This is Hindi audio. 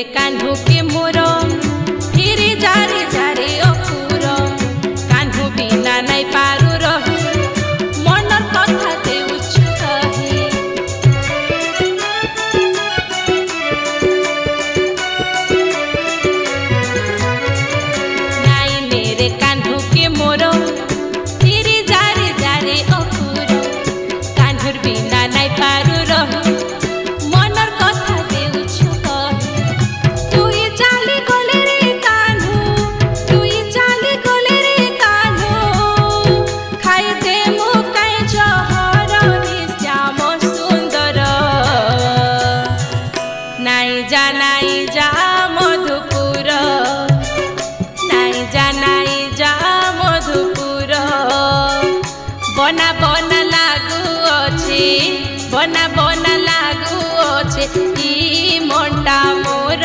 मेरे कान्हू के मोर फिर जारे जारे अपुर कान्हू बिना नहीं पारू रही मनर कथा देउछु कही नाई मेरे कान्हू के मोर फिर जारे जारे अपुर कान्हूर बिना नहीं पारू रही मनर कथा देउछु कही तुई चाली गले रे कान्हू तुई चाली गले रे कान्हू खाई दे मु काई जहर श्याम सुंदर नाई जा मधुपुर नाई जा मधुपुर बना बना लागू अच्छे बना बना लागू अच्छे ई मनटा मोर